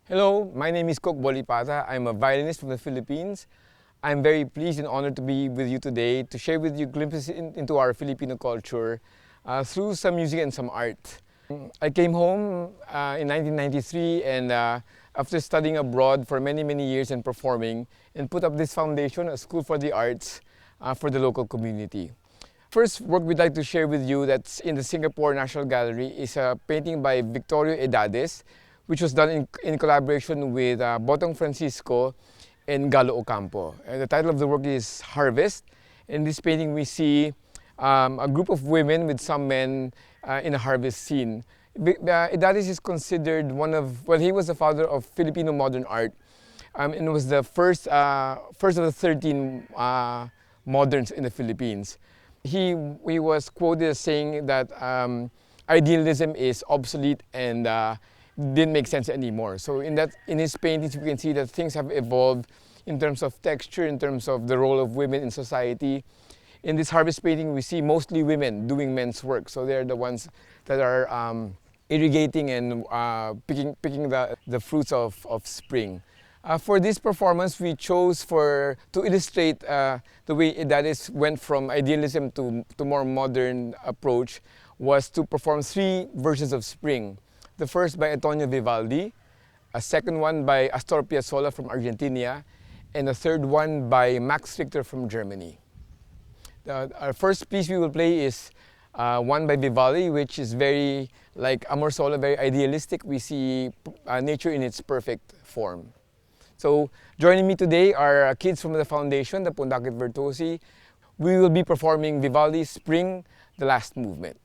Hello, my name is Coke Bolipata. I'm a violinist from the Philippines. I'm very pleased and honored to be with you today to share with you glimpses into our Filipino culture through some music and some art. I came home in 1993 and after studying abroad for many years and performing and put up this foundation, a school for the arts for the local community. First work we'd like to share with you that's in the Singapore National Gallery is a painting by Victorio Edades, which was done in collaboration with Botong Francisco and Galo Ocampo. The title of the work is Harvest. In this painting we see a group of women with some men in a harvest scene. Edades is considered one of, well, he was the father of Filipino modern art and was the first of the 13 moderns in the Philippines. He was quoted as saying that idealism is obsolete and didn't make sense anymore. So in his paintings we can see that things have evolved in terms of texture, in terms of the role of women in society. In this harvest painting we see mostly women doing men's work. So they're the ones that are irrigating and picking the fruits of spring. For this performance, we chose to illustrate the way Edades went from idealism to more modern approach was to perform 3 versions of spring. The first by Antonio Vivaldi, a second one by Astor Piazzola from Argentina, and a third one by Max Richter from Germany. Our first piece we will play is one by Vivaldi, which is very like Amor Solo, very idealistic. We see nature in its perfect form. So joining me today are kids from the foundation, the Pundakit Virtuosi. We will be performing Vivaldi's Spring, the Last Movement.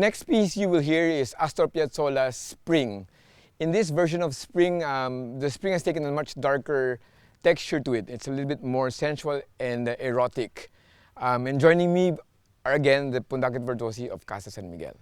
next piece you will hear is Astor Piazzola's Spring. In this version of Spring, the spring has taken a much darker texture to it. It's a little bit more sensual and erotic. And joining me are again the Pundakit Virtuosi of Casa San Miguel.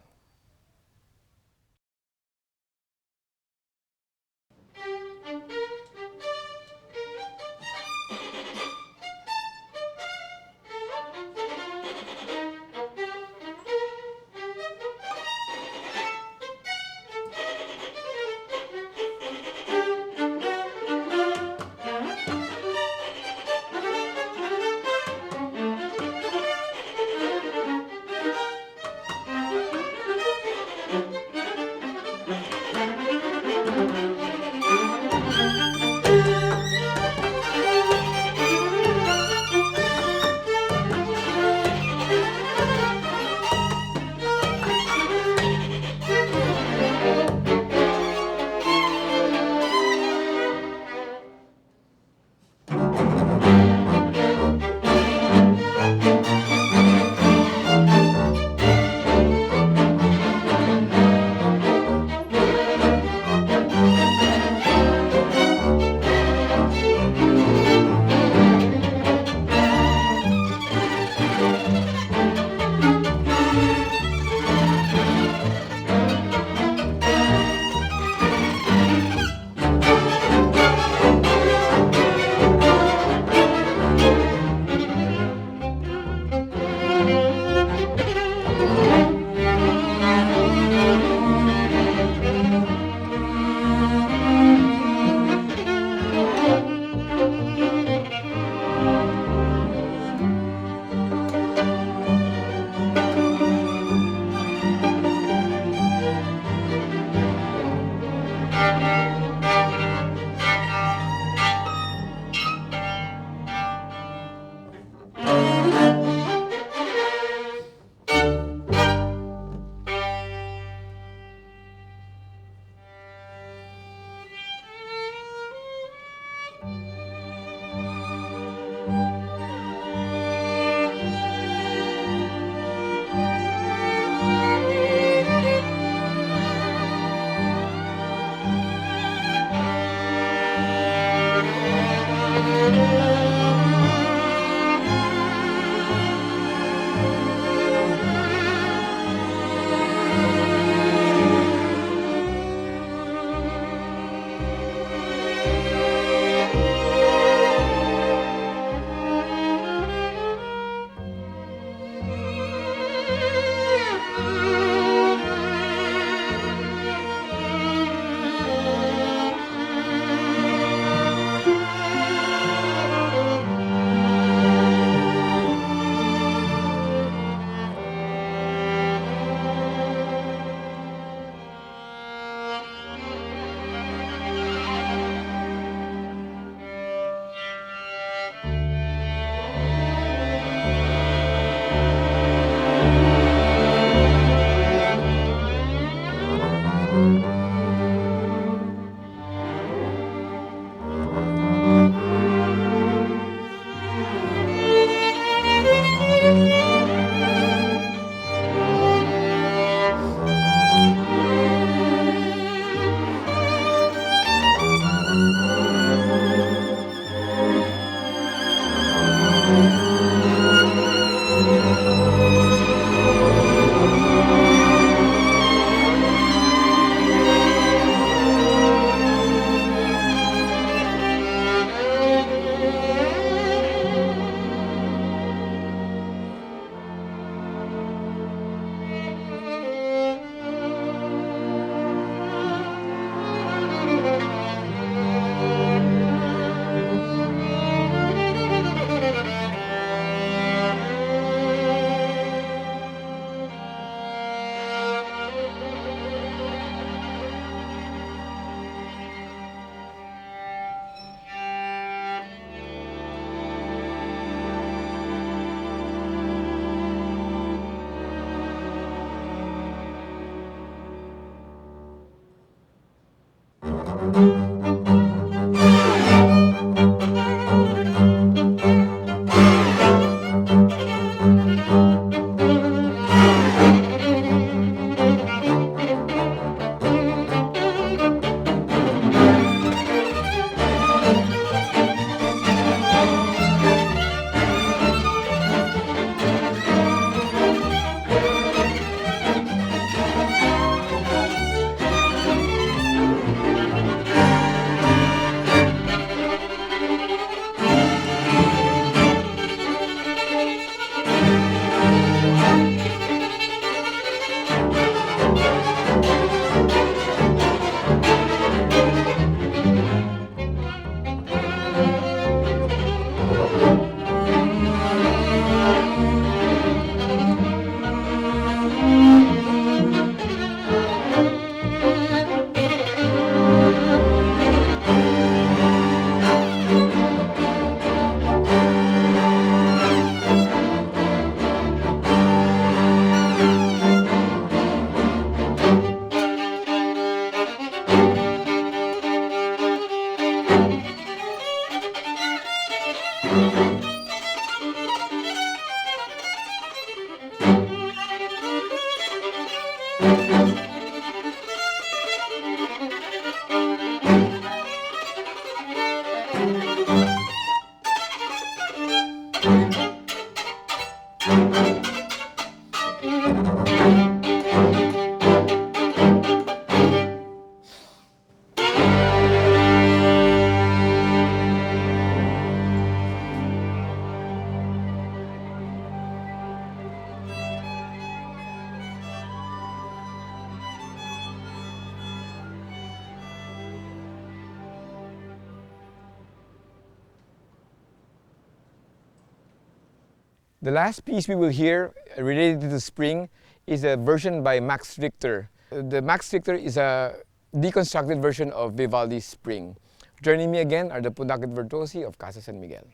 The last piece we will hear related to spring is a version by Max Richter. The Max Richter is a deconstructed version of Vivaldi's Spring. Joining me again are the Pundakit Virtuosi of Casa San Miguel.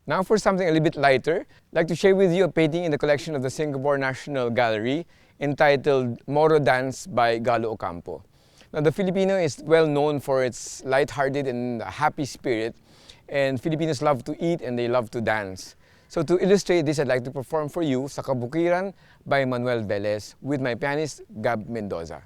Now for something a little bit lighter, I'd like to share with you a painting in the collection of the Singapore National Gallery entitled Moro Dance by Galo Ocampo. Now the Filipino is well known for its light-hearted and happy spirit, and Filipinos love to eat and they love to dance. So to illustrate this, I'd like to perform for you sa Kabukiran by Manuel Velez with my pianist Gab Mendoza.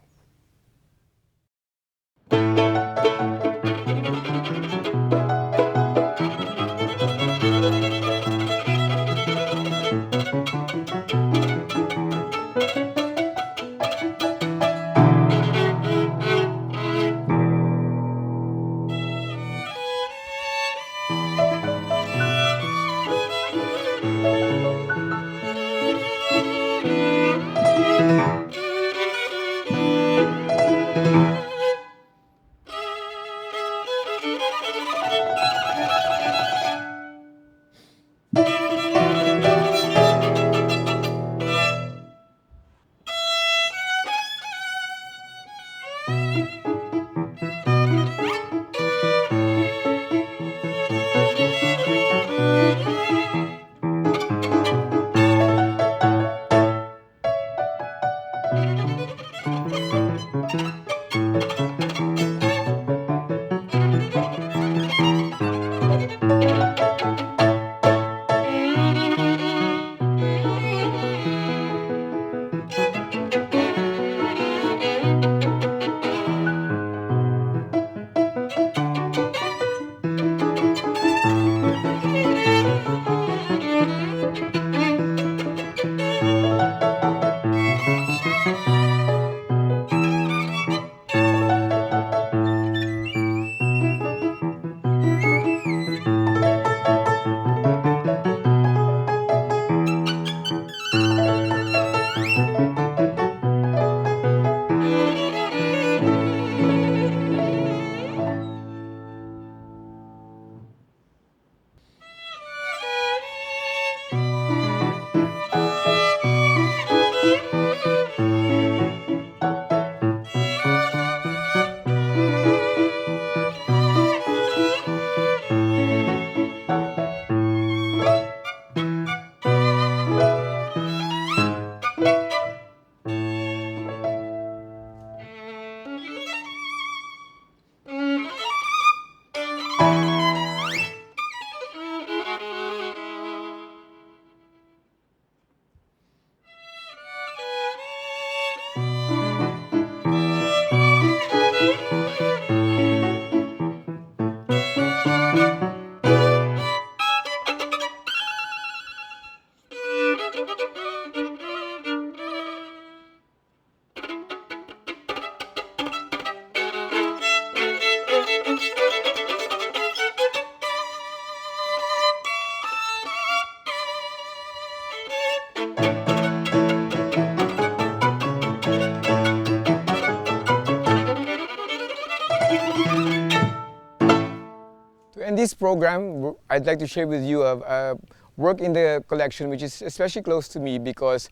today's program, I'd like to share with you a work in the collection which is especially close to me because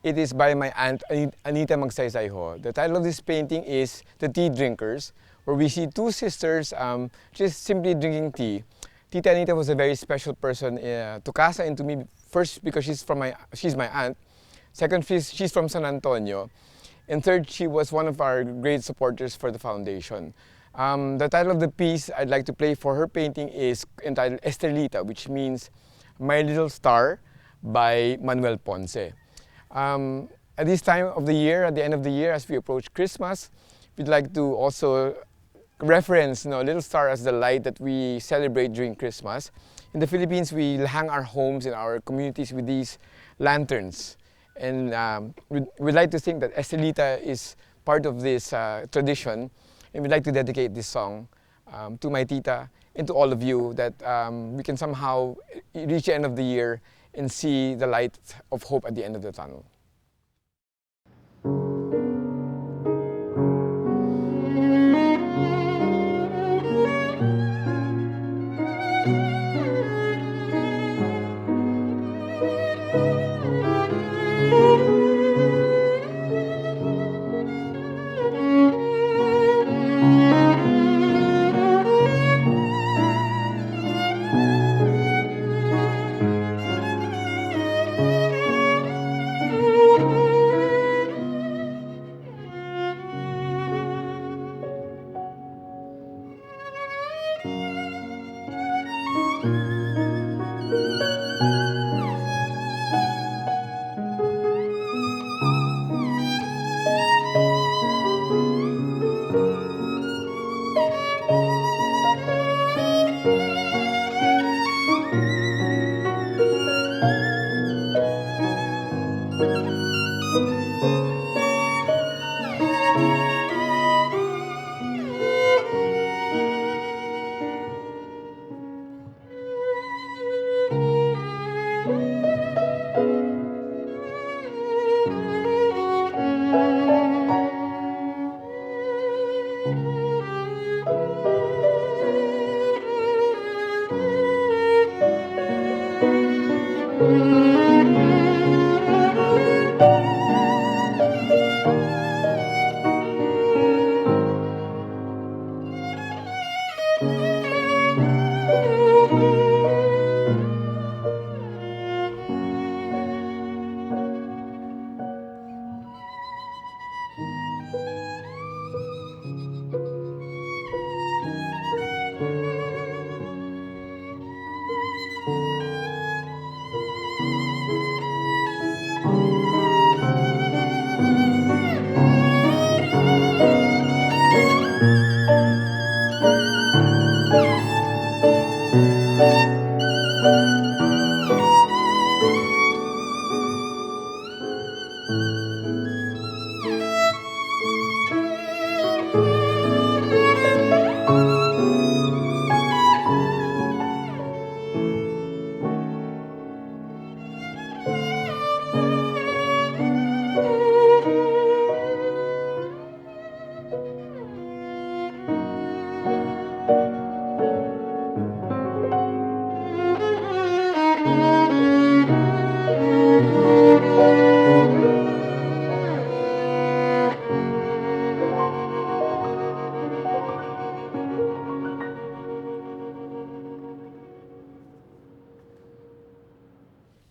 it is by my aunt Anita Magsaysayho. The title of this painting is The Tea Drinkers, where we see two sisters just simply drinking tea. Tita Anita was a very special person to Casa and to me. First, because she's my aunt. Second, she's from San Antonio. And third, she was one of our great supporters for the foundation. The title of the piece I'd like to play for her painting is entitled Estrellita, which means My Little Star by Manuel Ponce. At this time of the year, at the end of the year, as we approach Christmas, we'd like to also reference Little Star as the light that we celebrate during Christmas. In the Philippines, we hang our homes and our communities with these lanterns. And we'd like to think that Estrellita is part of this tradition. And we'd like to dedicate this song to my tita and to all of you, that we can somehow reach the end of the year and see the light of hope at the end of the tunnel.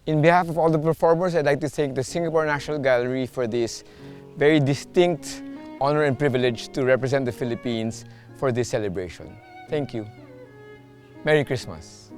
In behalf of all the performers, I'd like to thank the Singapore National Gallery for this very distinct honor and privilege to represent the Philippines for this celebration. Thank you. Merry Christmas.